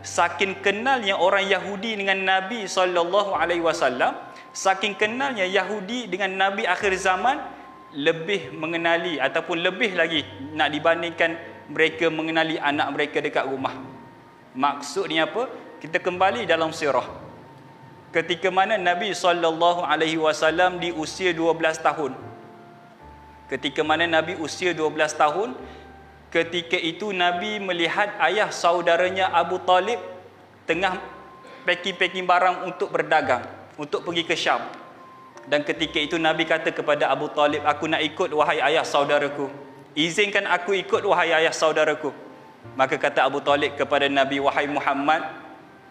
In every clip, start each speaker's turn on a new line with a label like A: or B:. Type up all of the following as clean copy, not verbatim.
A: saking kenalnya orang Yahudi dengan Nabi SAW, saking kenalnya Yahudi dengan Nabi akhir zaman, lebih mengenali ataupun lebih lagi nak dibandingkan mereka mengenali anak mereka dekat rumah. Maksudnya apa? Kita kembali dalam sirah. Ketika mana Nabi SAW di usia 12 tahun. Ketika mana Nabi usia 12 tahun, ketika itu Nabi melihat ayah saudaranya Abu Talib tengah packing-packing barang untuk berdagang, untuk pergi ke Syam. Dan ketika itu Nabi kata kepada Abu Talib, aku nak ikut wahai ayah saudaraku. Izinkan aku ikut wahai ayah saudaraku. Maka kata Abu Talib kepada Nabi, wahai Muhammad,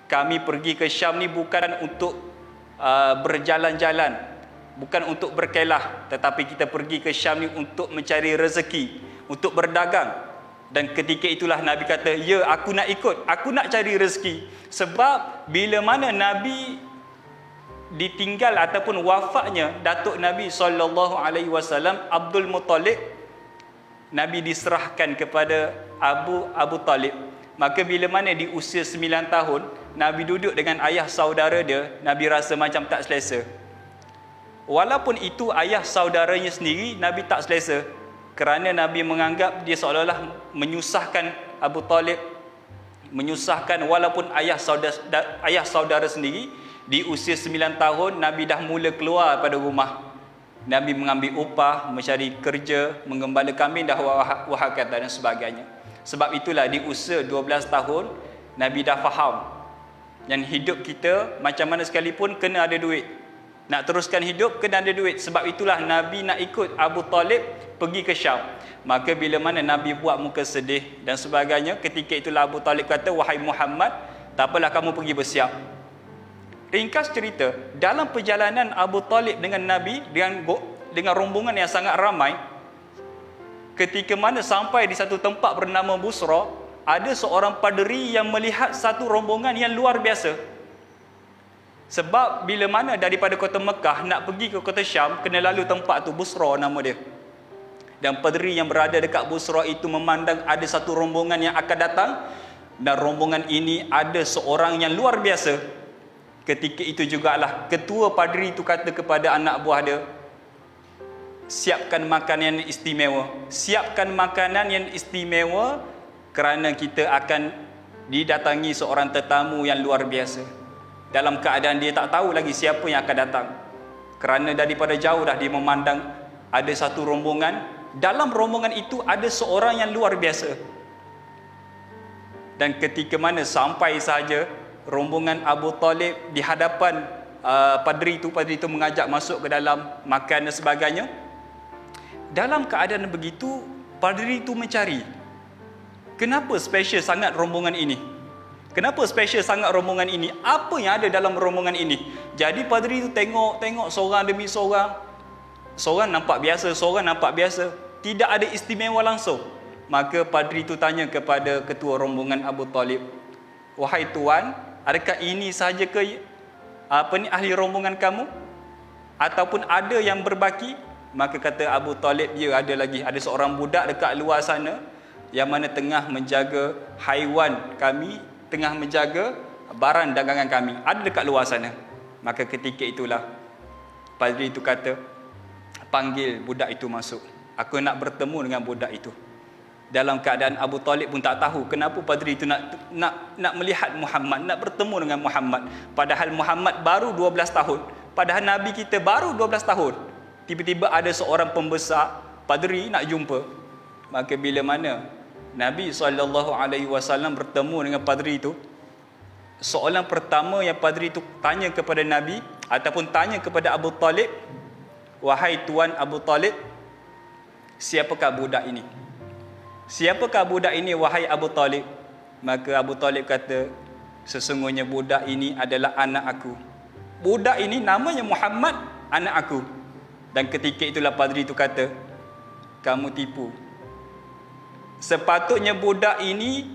A: kami pergi ke Syam ni bukan untuk berjalan-jalan, bukan untuk berkelah, tetapi kita pergi ke Syam ni untuk mencari rezeki, untuk berdagang. Dan ketika itulah Nabi kata, ya aku nak ikut, aku nak cari rezeki. Sebab bila mana Nabi ditinggal ataupun wafatnya Datuk Nabi SAW Abdul Muttalib, Nabi diserahkan kepada Abu Talib. Maka bila mana di usia 9 tahun Nabi duduk dengan ayah saudara dia, Nabi rasa macam tak selesa. Walaupun itu ayah saudaranya sendiri, Nabi tak selesa, kerana Nabi menganggap dia seolah-olah menyusahkan Abu Talib, menyusahkan walaupun ayah saudara sendiri. Di usia 9 tahun Nabi dah mula keluar pada rumah. Nabi mengambil upah, mencari kerja, menggembala kambing dah wahakata dan sebagainya. Sebab itulah di usia 12 tahun Nabi dah faham yang hidup kita macam mana sekalipun kena ada duit. Nak teruskan hidup kena ada duit. Sebab itulah Nabi nak ikut Abu Talib pergi ke Syam. Maka bila mana Nabi buat muka sedih dan sebagainya, ketika itulah Abu Talib kata, wahai Muhammad, tak apalah kamu pergi bersiap. Ringkas cerita, dalam perjalanan Abu Talib dengan Nabi dengan rombongan yang sangat ramai, ketika mana sampai di satu tempat bernama Busra, ada seorang paderi yang melihat satu rombongan yang luar biasa. Sebab bila mana daripada kota Mekah nak pergi ke kota Syam, kena lalu tempat tu, Busra nama dia. Dan paderi yang berada dekat Busra itu memandang ada satu rombongan yang akan datang, dan rombongan ini ada seorang yang luar biasa. Ketika itu jugalah ketua paderi itu kata kepada anak buah dia, siapkan makanan yang istimewa. Siapkan makanan yang istimewa kerana kita akan didatangi seorang tetamu yang luar biasa. Dalam keadaan dia tak tahu lagi siapa yang akan datang. Kerana daripada jauh dah dia memandang ada satu rombongan. Dalam rombongan itu ada seorang yang luar biasa. Dan ketika mana sampai sahaja rombongan Abu Talib di hadapan paderi itu mengajak masuk ke dalam makan dan sebagainya. Dalam keadaan begitu, paderi itu mencari, kenapa special sangat rombongan ini? Kenapa special sangat rombongan ini? Apa yang ada dalam rombongan ini? Jadi paderi itu tengok seorang demi seorang. Seorang nampak biasa, seorang nampak biasa. Tidak ada istimewa langsung. Maka paderi itu tanya kepada ketua rombongan Abu Talib, wahai tuan, adakah ini sahaja ke ahli rombongan kamu? Ataupun ada yang berbaki? Maka kata Abu Talib, ya ada lagi. Ada seorang budak dekat luar sana yang mana tengah menjaga haiwan kami, tengah menjaga barang dagangan kami. Ada dekat luar sana. Maka ketika itulah padri itu kata, panggil budak itu masuk. Aku nak bertemu dengan budak itu. Dalam keadaan Abu Talib pun tak tahu kenapa padri itu nak melihat Muhammad, nak bertemu dengan Muhammad. Padahal Muhammad baru 12 tahun. Padahal Nabi kita baru 12 tahun. Tiba-tiba ada seorang pembesar, padri nak jumpa. Maka bila mana Nabi SAW bertemu dengan padri itu, soalan pertama yang padri itu tanya kepada Nabi ataupun tanya kepada Abu Talib, wahai tuan Abu Talib, siapakah budak ini? Siapakah budak ini wahai Abu Talib? Maka Abu Talib kata, sesungguhnya budak ini adalah anak aku. Budak ini namanya Muhammad, anak aku. Dan ketika itulah padri itu kata, kamu tipu. Sepatutnya budak ini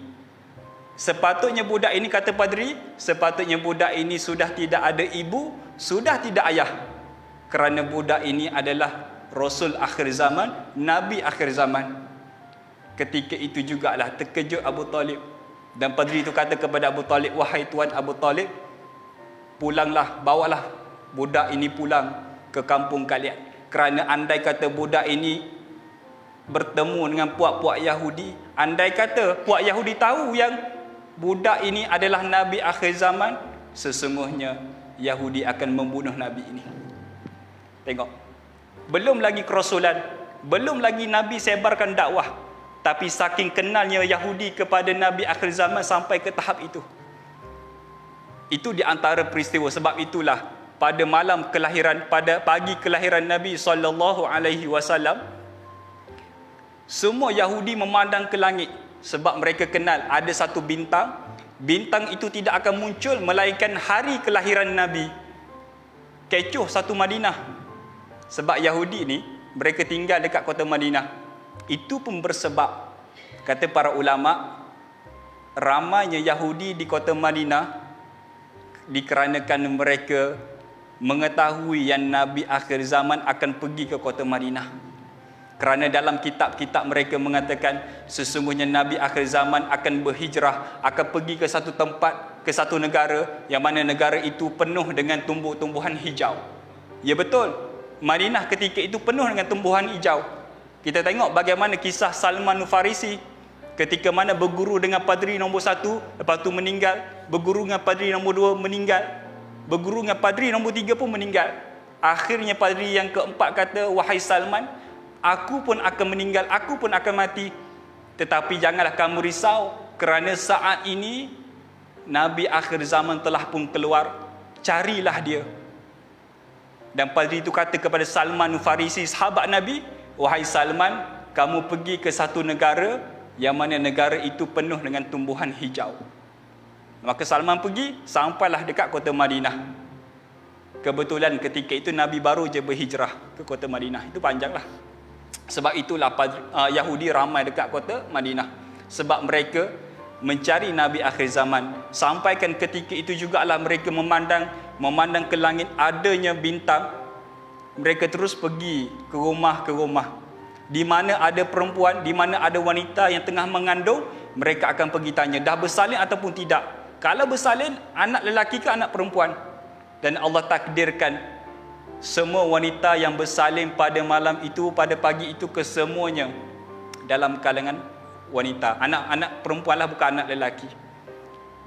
A: kata padri, sepatutnya budak ini sudah tidak ada ibu, sudah tidak ayah. Kerana budak ini adalah Rasul akhir zaman, Nabi akhir zaman. Ketika itu jugalah terkejut Abu Talib. Dan padri itu kata kepada Abu Talib, wahai tuan Abu Talib, pulanglah, bawalah budak ini pulang ke kampung kalian. Kerana andai kata budak ini bertemu dengan puak-puak Yahudi, andai kata puak Yahudi tahu yang budak ini adalah Nabi akhir zaman, sesungguhnya Yahudi akan membunuh Nabi ini. Tengok, belum lagi kerasulan, belum lagi Nabi sebarkan dakwah, tapi saking kenalnya Yahudi kepada Nabi akhir zaman sampai ke tahap itu. Itu di antara peristiwa. Sebab itulah pada malam kelahiran, pada pagi kelahiran Nabi SAW, semua Yahudi memandang ke langit sebab mereka kenal ada satu bintang. Bintang itu tidak akan muncul melainkan hari kelahiran Nabi. Kecoh satu Madinah. Sebab Yahudi ni mereka tinggal dekat kota Madinah. Itu pun bersebab, kata para ulama, ramainya Yahudi di kota Madinah dikarenakan mereka mengetahui yang Nabi akhir zaman akan pergi ke kota Madinah. Kerana dalam kitab-kitab mereka mengatakan sesungguhnya Nabi akhir zaman akan berhijrah, akan pergi ke satu tempat, ke satu negara, yang mana negara itu penuh dengan tumbuh-tumbuhan hijau. Ya betul, Madinah ketika itu penuh dengan tumbuhan hijau. Kita tengok bagaimana kisah Salman Farisi ketika mana berguru dengan padri nombor 1, lepas tu meninggal, berguru dengan padri nombor 2 meninggal, berguru dengan padri nombor 3 pun meninggal. Akhirnya padri yang keempat kata, wahai Salman, aku pun akan meninggal, aku pun akan mati. Tetapi janganlah kamu risau, kerana saat ini Nabi akhir zaman telah pun keluar, carilah dia. Dan padri itu kata kepada Salman Farisi, sahabat Nabi, wahai Salman, kamu pergi ke satu negara yang mana negara itu penuh dengan tumbuhan hijau. Maka Salman pergi, sampailah dekat kota Madinah. Kebetulan ketika itu Nabi baru je berhijrah ke kota Madinah. Itu panjanglah. Sebab itulah Yahudi ramai dekat kota Madinah. Sebab mereka mencari Nabi akhir zaman. Sampaikan ketika itu jugalah mereka memandang ke langit adanya bintang. Mereka terus pergi ke rumah. Di mana ada perempuan, di mana ada wanita yang tengah mengandung, mereka akan pergi tanya, dah bersalin ataupun tidak. Kalau bersalin, anak lelaki ke anak perempuan? Dan Allah takdirkan semua wanita yang bersalin pada malam itu, pada pagi itu, kesemuanya dalam kalangan wanita. Anak perempuanlah, bukan anak lelaki.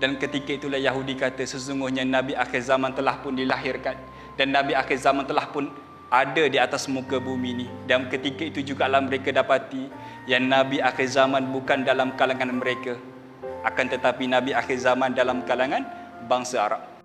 A: Dan ketika itulah Yahudi kata, sesungguhnya Nabi akhir zaman telah pun dilahirkan. Dan Nabi akhir zaman telah pun ada di atas muka bumi ini. Dan ketika itu jugalah mereka dapati yang Nabi akhir zaman bukan dalam kalangan mereka, akan tetapi Nabi akhir zaman dalam kalangan bangsa Arab.